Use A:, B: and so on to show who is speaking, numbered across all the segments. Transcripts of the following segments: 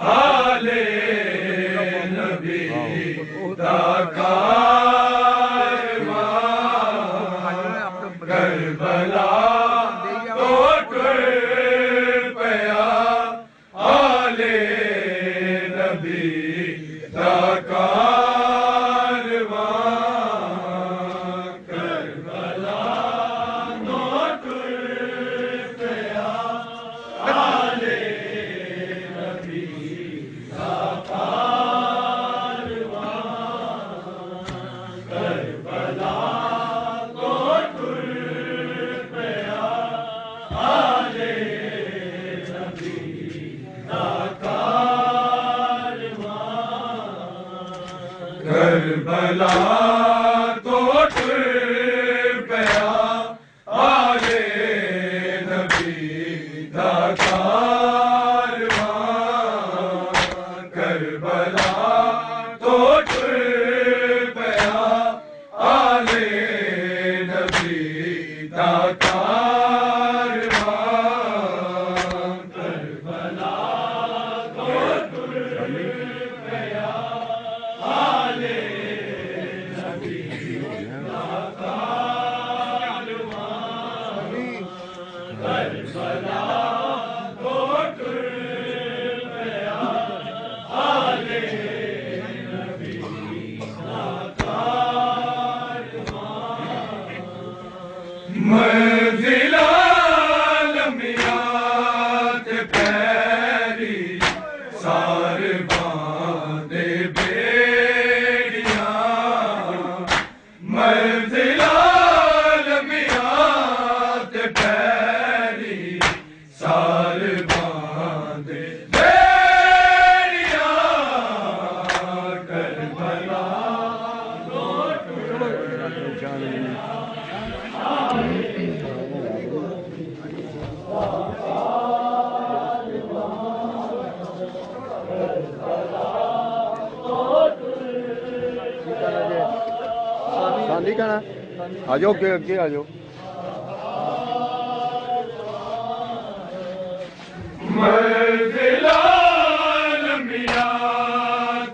A: आले नबी दा कारवां करबला तो टुर पया आले नबी दा करबला तो टुर पया आले नबी दा कारवां करबला तो टुर पया आले नबी दा कारवां करबला तो टुर पया आले नबी दा कारवां करबला तो टुर पया आले नबी दा कारवां मंजिला लम्बिया ते पैरी सार बांधे बेड़ियां मंजिला लम्बिया ते पैरी सार बांधे बेड़ियां करबला तो टुर
B: सांधी कहना आ जाओ अगे अगे आ जाओ
A: मंजिला लम्बिया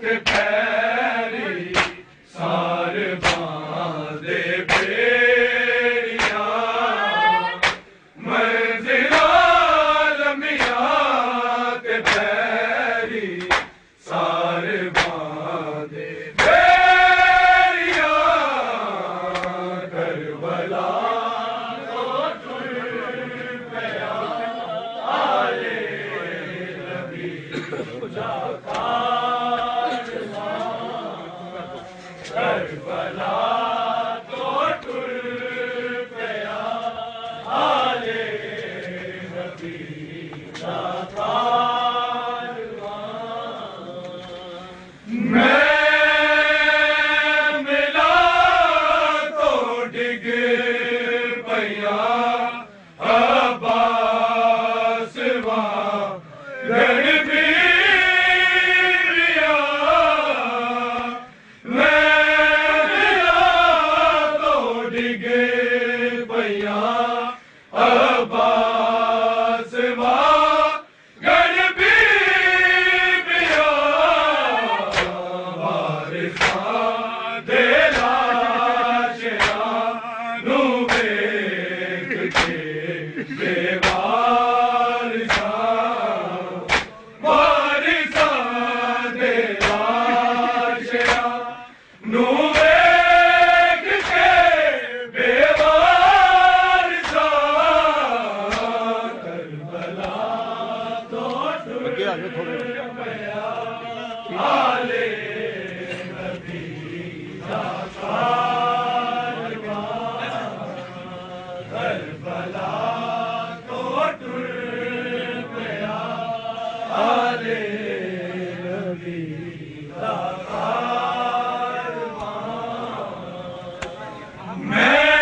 A: ते पैरी सार बांधे बेड़ियां मंजिला लम्बिया ते पैरी सार बांधे बेड़ियां करबला तो टुर पया आले नबी दा कारवां करबला तो टुर पया आले नबी दा कारवां मैं मिला तो डिग पया अब्बास वां गड़ बीरिया मैं मिला तो डिग पया अब्बास वां गड़ बीरिया वारिसां दे लाशा नू वेख के बेवारिसां वारिसां दे लाशा नू वेख के बेवारिसां करबला तो टुर
B: अगे आ जाओ थोड़े
A: पया आले नबी दा कारवां करबला तो टुर पया आले नबी दा कारवां मैं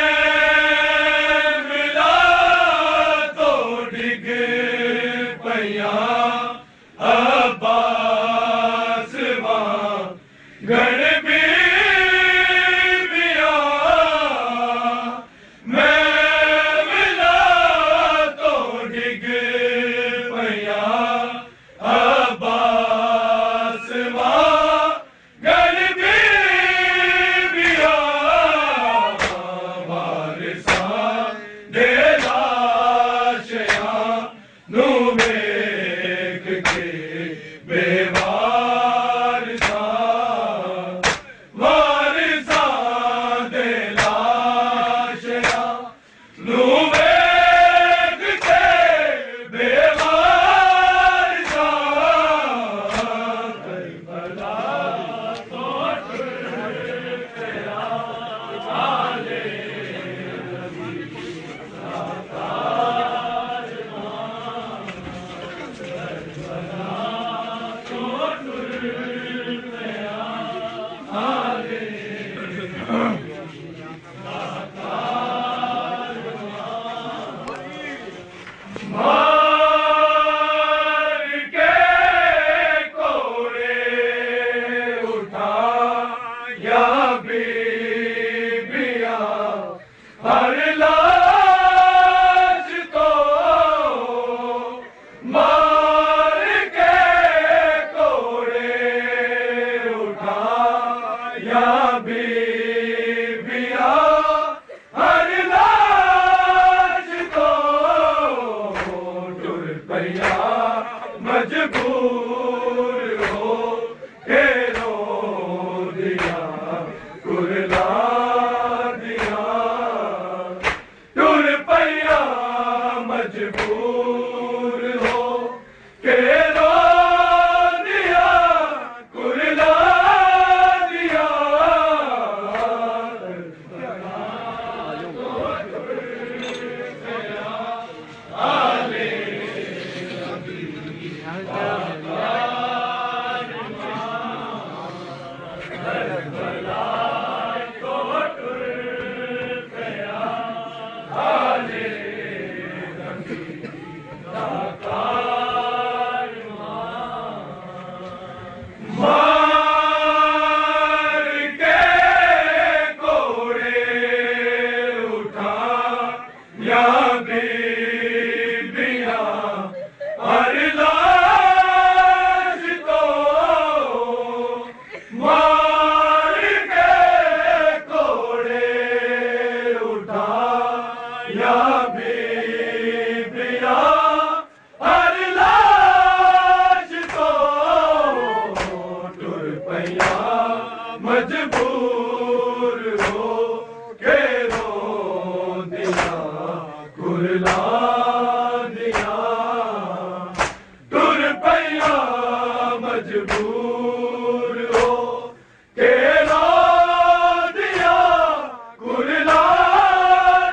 A: मिला तो डिग पया अब्बास वां गड़ बीरिया मैं मिला नू वेख के बेवारसा वारसा दे लाशया नू वेख के बेवारसा करबला तो तेरा आले मार के कोड़े उठा या बीबिया हर लाश को मार के कोड़े उठा या बीबिया हर लाश को टुर पैया मजबूर हो के रो दिया कुरला दिया टुर पैया मजबूर हो के रो दिया कुरला दिया मार के कोड़े उठा या बीबिया हर लाश को मार के कोड़े उठा या बीबिया हर लाश को टुर पैया मजबूर हो के रो दिया कुरला दिया टुर पैया मजबूर हो के रो दिया कुरला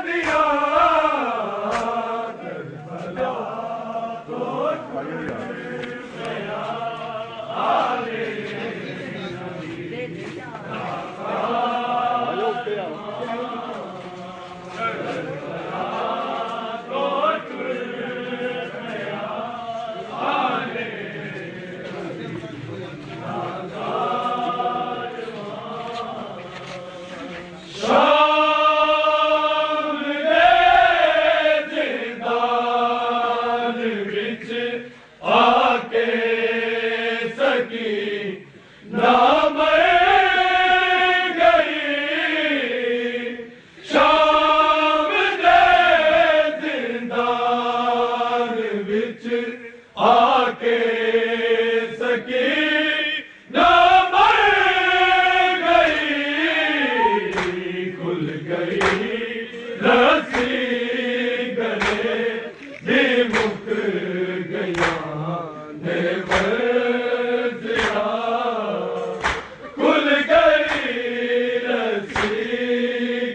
A: दिया करबला तो शाम दे जिंदान विच आके सकी ना मर गई शाम दे जिंदान विच आके सकी ना मर गई खुल गई रस्सी गले दे मुक गया ने बरसिया खुल गई रस्सी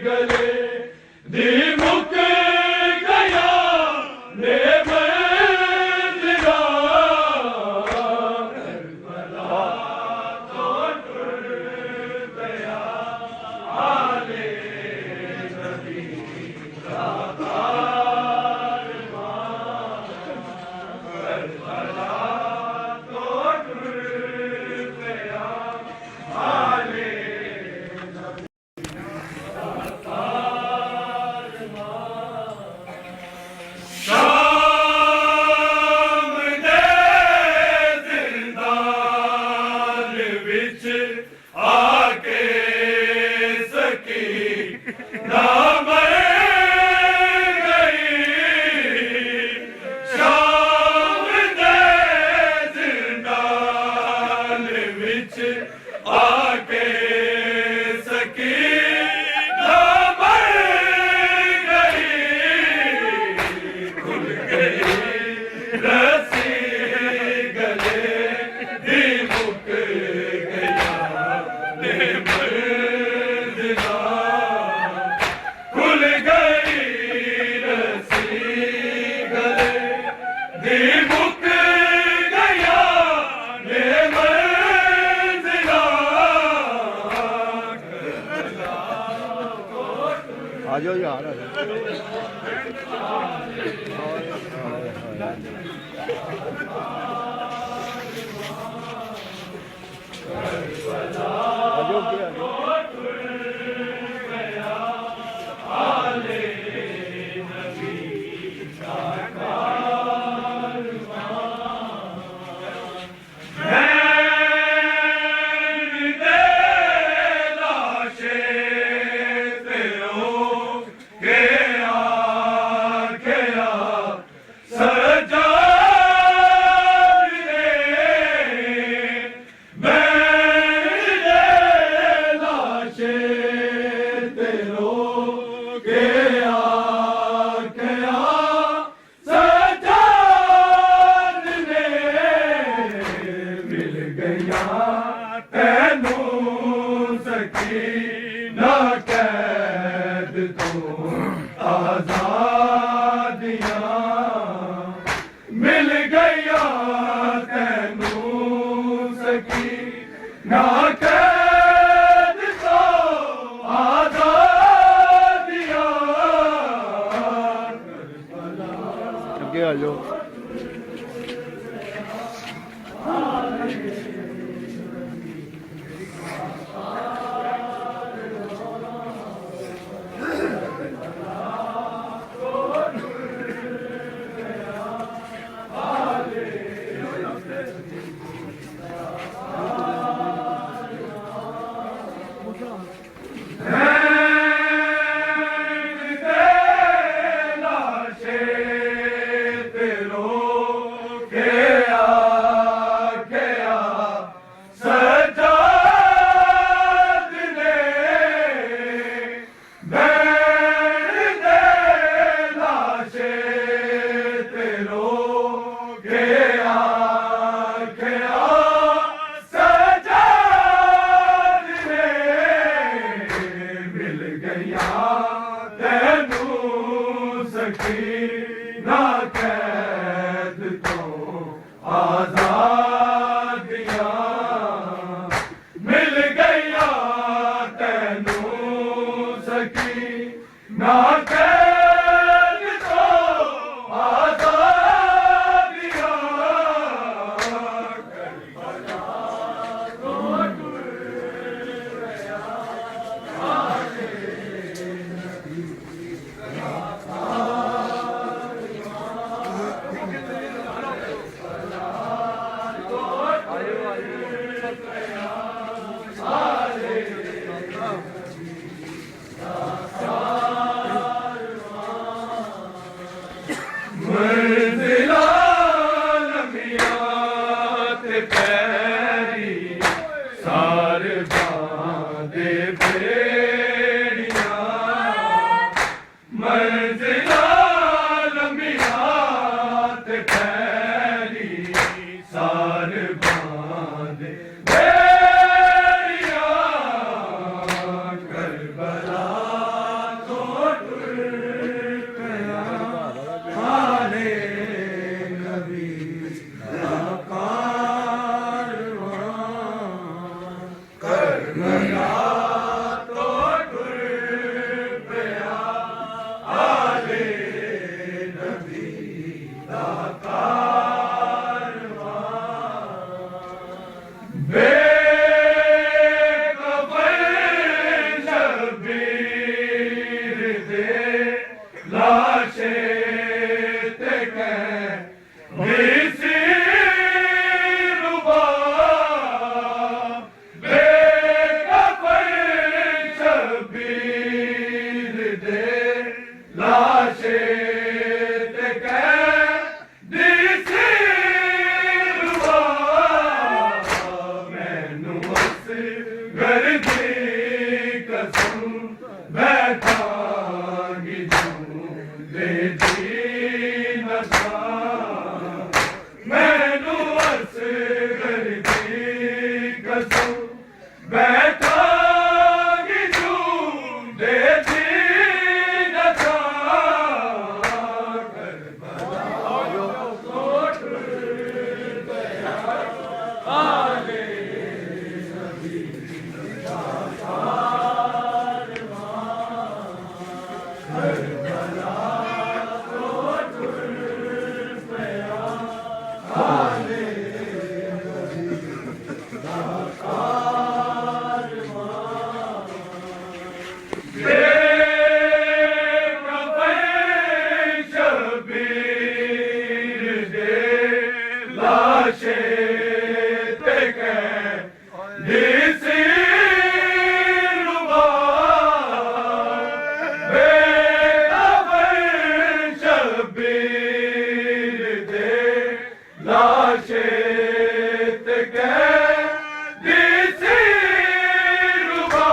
A: गले दे मुक गया ने बरसिया करबला तो टुर गया आले नबी का कारवां रसी गले दी मुक गया ने मंजिला खुल गई रसी गले दी मुक गया ने मंजिला
B: आ जाओ यार आ जाओ क्या मिल गया तैनू सकी ना कैद तो आजादियां ਅੱਗੇ ਆ ਜਾਓ ना कैद तो आजादियां मिल गया तैनू सकी ना कैद तो आजादियां मंजिला लम्बियां ते पैरी सार बांधे बेड़ियां मंजिला लम्बियां ते पैरी सार बांधे बेड़ियां करबला तो टुर गया हाले नबी दा कारवां करबला तो टुर गया हाले नबी दा कारवां बेखबर शबीर दे लाशे ते कैसी रुबा बेखबर शबीर दे लाशे ते कैसी रुबा मैनू असगर दी कसम बैठांगी दे दी नशा
A: ਸ਼ਬੀਰ ਦੇ ਲਾਸ਼ੇ ਤੇ ਕਹਿਦੀ ਸੀ ਰੁਬਾ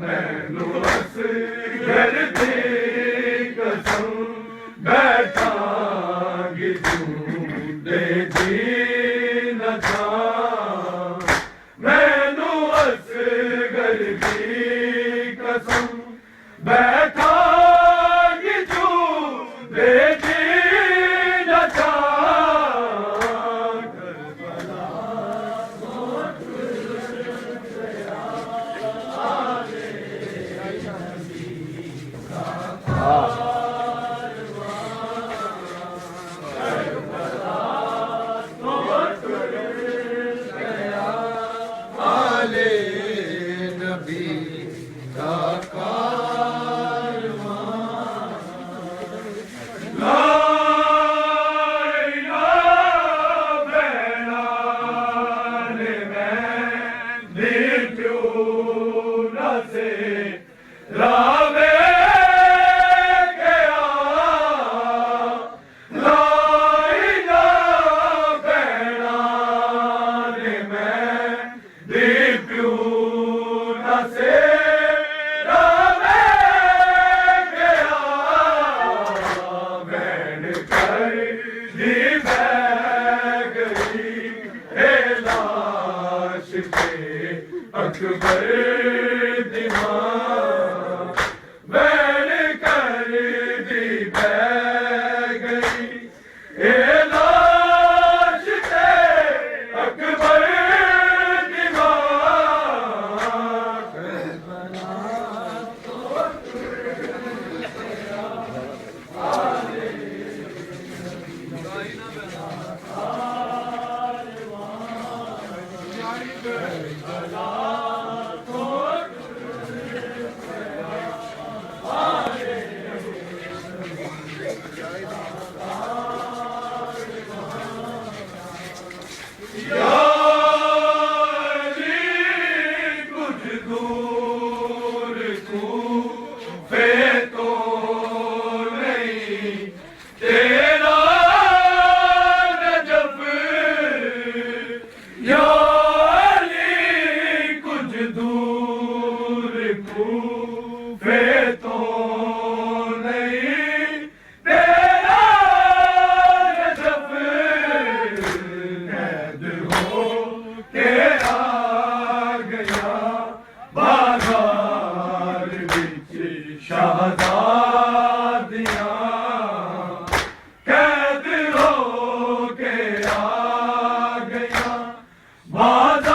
A: ਮੈਨੂੰ ਅਸਗਰ ਦੀ ਕਸਮ ਬੈਠਾਂਗੀ ਜੂਦੇ ਦੀ ਨਥਾ ਮੈਨੂੰ ਅਸਗਰ ਦੀ ਕਸਮ ਬੈਠਾਂਗੀ ਜੂਦੇ ਦੀ ਨਥਾ
B: ਆਲੇ ਨਬੀ ਦਾ ਅਕਬਰ ਦੀ ਮਾਂ ਵੈਣ ਕਰਦੀ ਬਹਿ ਗਈ ਇਹ ਲਾਸ਼ ਤੇ ਅਕਬਰ ਦੀ ਮਾਂ ਸ਼ਹਜ਼ਾਦੀਆਂ ਕੈਦ ਹੋ ਕੇ ਆ ਗਈਆਂ ਬਾਜ਼ਾਰ